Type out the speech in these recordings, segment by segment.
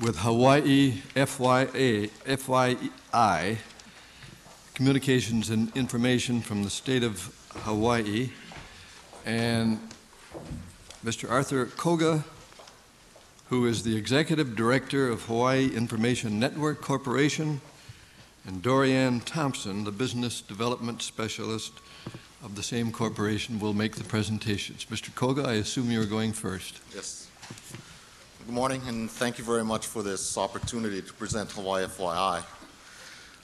with Hawaii FYI, Communications and Information from the State of Hawaii, and Mr. Arthur Koga, who is the Executive Director of Hawaii Information Network Corporation, and Dorianne Thompson, the Business Development Specialist of the same corporation, will make the presentations. Mr. Koga, I assume you're going first. Yes. Good morning, and thank you very much for this opportunity to present Hawaii FYI.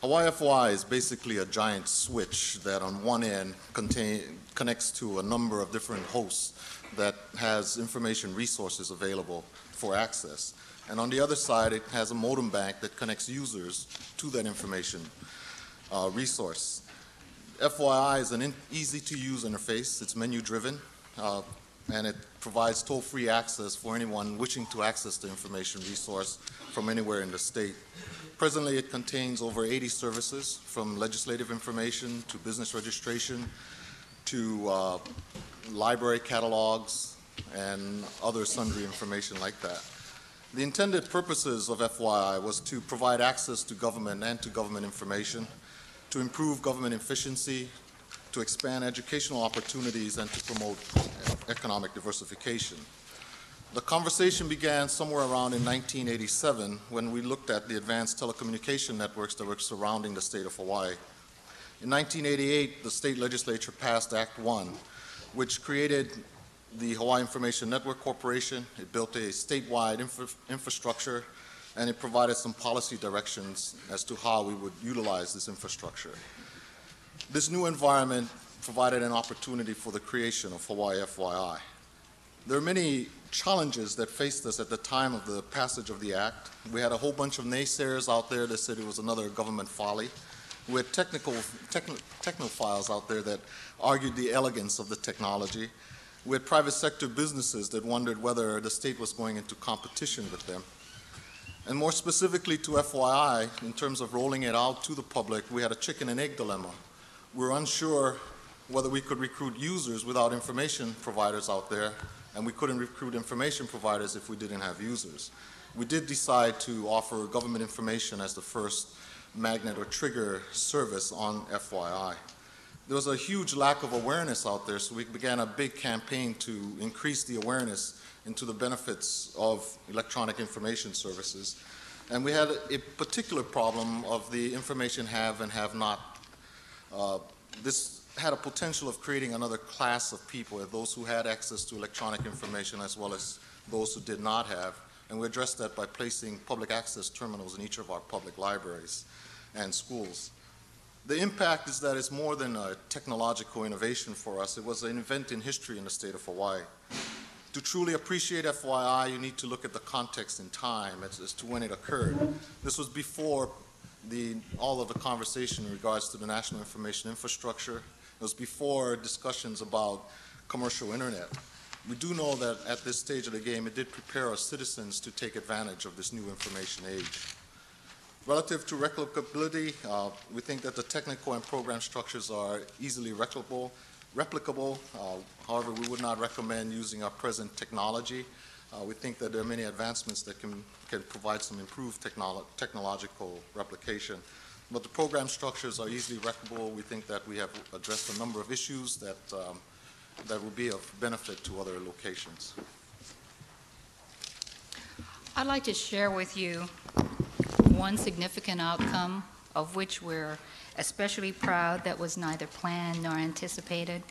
Hawaii FYI is basically a giant switch that on one end connects to a number of different hosts that has information resources available for access. And on the other side, it has a modem bank that connects users to that information resource. FYI is an easy-to-use interface. It's menu-driven, and it provides toll-free access for anyone wishing to access the information resource from anywhere in the state. Presently, it contains over 80 services, from legislative information to business registration to library catalogs and other sundry information like that. The intended purposes of FYI was to provide access to government and to government information, to improve government efficiency, to expand educational opportunities, and to promote economic diversification. The conversation began somewhere around in 1987 when we looked at the advanced telecommunication networks that were surrounding the state of Hawaii. In 1988, the state legislature passed Act 1, which created the Hawaii Information Network Corporation. It built a statewide infrastructure, and it provided some policy directions as to how we would utilize this infrastructure. This new environment provided an opportunity for the creation of Hawaii FYI. There are many challenges that faced us at the time of the passage of the act. We had a whole bunch of naysayers out there that said it was another government folly. We had technophiles out there that argued the elegance of the technology. We had private sector businesses that wondered whether the state was going into competition with them. And more specifically to FYI, in terms of rolling it out to the public, we had a chicken and egg dilemma. We were unsure whether we could recruit users without information providers out there, and we couldn't recruit information providers if we didn't have users. We did decide to offer government information as the first magnet or trigger service on FYI. There was a huge lack of awareness out there, so we began a big campaign to increase the awareness into the benefits of electronic information services. And we had a particular problem of the information have and have not. This had a potential of creating another class of people, those who had access to electronic information as well as those who did not have. And we addressed that by placing public access terminals in each of our public libraries and schools. The impact is that it's more than a technological innovation for us. It was an event in history in the state of Hawaii. To truly appreciate FYI, you need to look at the context in time as to when it occurred. This was before all of the conversation in regards to the national information infrastructure. It was before discussions about commercial internet. We do know that at this stage of the game, it did prepare our citizens to take advantage of this new information age. Relative to replicability, we think that the technical and program structures are easily replicable. However, we would not recommend using our present technology. We think that there are many advancements that can provide some improved technological replication. But the program structures are easily replicable. We think that we have addressed a number of issues that will be of benefit to other locations. I'd like to share with you one significant outcome of which we're especially proud that was neither planned nor anticipated.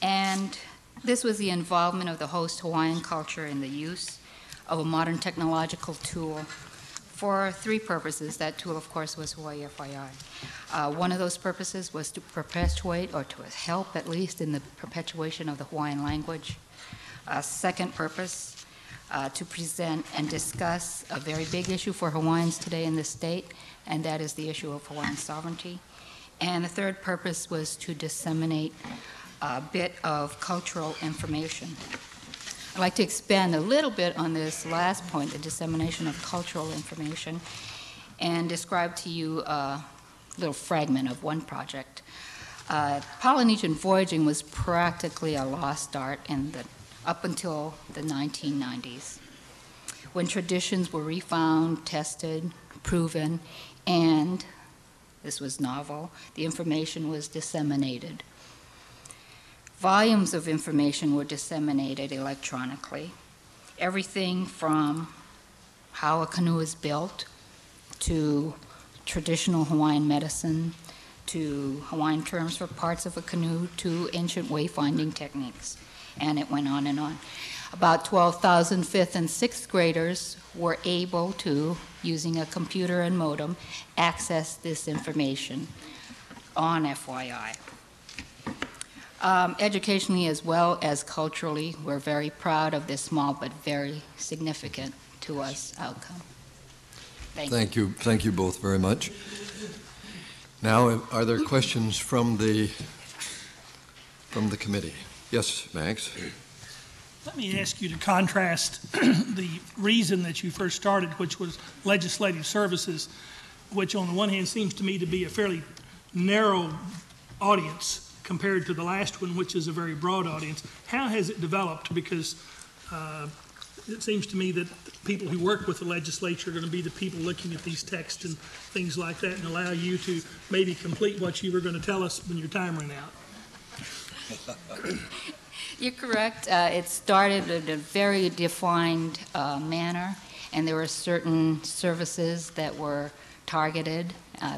And this was the involvement of the host Hawaiian culture in the use of a modern technological tool for three purposes. That tool, of course, was Hawaii FYI. One of those purposes was to perpetuate, or to help at least in the perpetuation of the Hawaiian language. Second purpose, to present and discuss a very big issue for Hawaiians today in the state, and that is the issue of Hawaiian sovereignty. And the third purpose was to disseminate a bit of cultural information. I'd like to expand a little bit on this last point, the dissemination of cultural information, and describe to you a little fragment of one project. Polynesian voyaging was practically a lost art up until the 1990s. when traditions were refound, tested, proven, and, this was novel, the information was disseminated. Volumes of information were disseminated electronically. Everything from how a canoe is built, to traditional Hawaiian medicine, to Hawaiian terms for parts of a canoe, to ancient wayfinding techniques. And it went on and on. About 12,000 fifth and sixth graders were able to, using a computer and modem, access this information on FYI. Educationally as well as culturally, we're very proud of this small but very significant to us outcome. Thank you. Thank you both very much. Now, are there questions from the committee? Yes, Max. Let me ask you to contrast the reason that you first started, which was legislative services, which on the one hand seems to me to be a fairly narrow audience compared to the last one, which is a very broad audience. How has it developed? Because it seems to me that people who work with the legislature are going to be the people looking at these texts and things like that, and allow you to maybe complete what you were going to tell us when your time ran out. You're correct. It started in a very defined manner, and there were certain services that were targeted.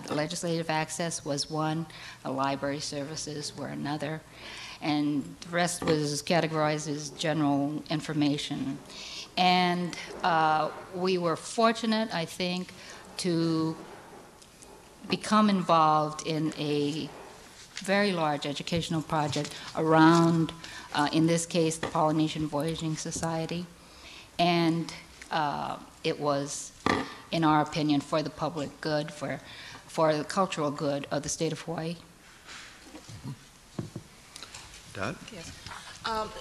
The legislative access was one, the library services were another, and the rest was categorized as general information. And we were fortunate, I think, to become involved in a very large educational project around, in this case, the Polynesian Voyaging Society. And it was, in our opinion, for the public good, for the cultural good of the state of Hawaii. Dot? Yes.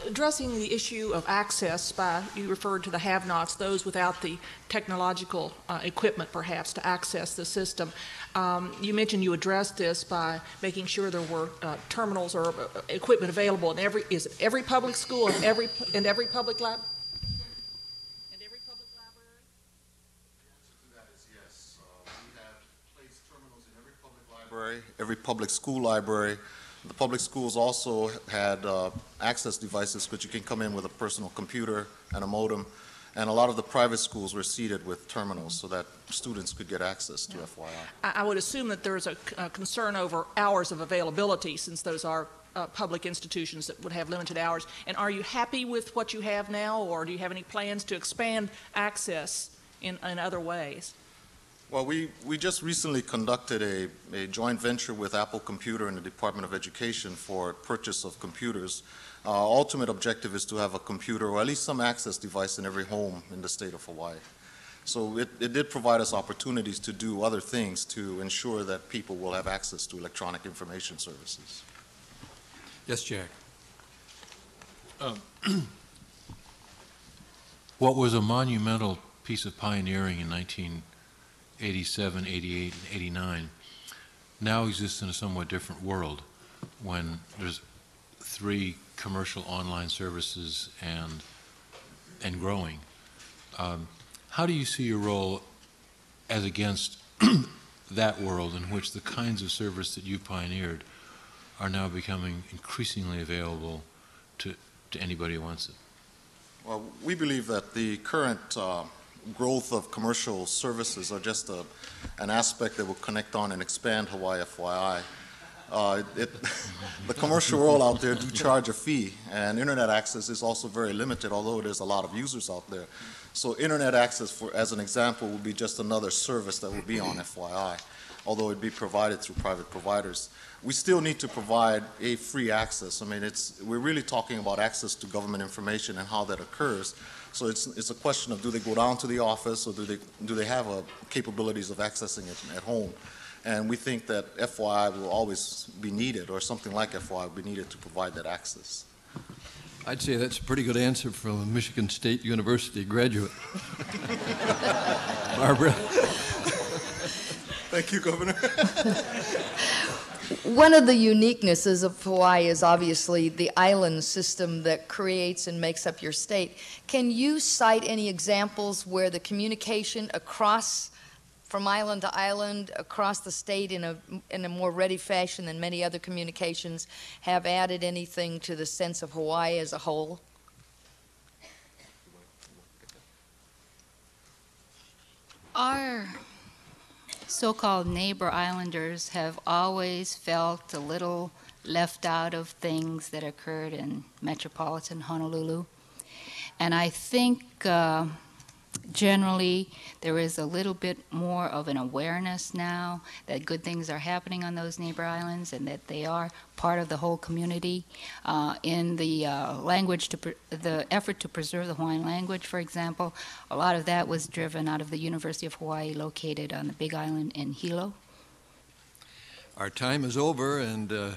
Addressing the issue of access by, you referred to the have-nots, those without the technological equipment, perhaps, to access the system. You mentioned you addressed this by making sure there were terminals or equipment available in every public school and every public lab. And every public library? The answer to that is yes. We have placed terminals in every public library, every public school library. The public schools also had access devices, which you can come in with a personal computer and a modem. And a lot of the private schools were seated with terminals so that students could get access to FYI. I would assume that there's a concern over hours of availability, since those are public institutions that would have limited hours. And are you happy with what you have now, or do you have any plans to expand access in other ways? Well, we just recently conducted a joint venture with Apple Computer and the Department of Education for purchase of computers. Our ultimate objective is to have a computer or at least some access device in every home in the state of Hawaii. So it did provide us opportunities to do other things to ensure that people will have access to electronic information services. Yes, Jack. What was a monumental piece of pioneering in 1987, 88, and 89 now exists in a somewhat different world when there's 3 commercial online services and growing. How do you see your role as against that world in which the kinds of service that you pioneered are now becoming increasingly available to anybody who wants it? Well, we believe that the current growth of commercial services are just an aspect that will connect on and expand Hawaii FYI. The commercial world out there do charge a fee, and internet access is also very limited, although there's a lot of users out there. So internet access, as an example, would be just another service that would be on FYI, although it'd be provided through private providers. We still need to provide a free access. I mean, we're really talking about access to government information and how that occurs. So it's a question of, do they go down to the office, or do they have capabilities of accessing it at home? And we think that FYI will always be needed, or something like FYI will be needed to provide that access. I'd say that's a pretty good answer from a Michigan State University graduate. Barbara? Thank you, Governor. One of the uniquenesses of Hawaii is obviously the island system that creates and makes up your state. Can you cite any examples where the communication across, from island to island, across the state in a more ready fashion than many other communications have added anything to the sense of Hawaii as a whole? Our so-called neighbor islanders have always felt a little left out of things that occurred in metropolitan Honolulu. And I think generally there is a little bit more of an awareness now that good things are happening on those neighbor islands and that they are part of the whole community. In the the effort to preserve the Hawaiian language, for example, a lot of that was driven out of the University of Hawaii located on the Big Island in Hilo. Our time is over, and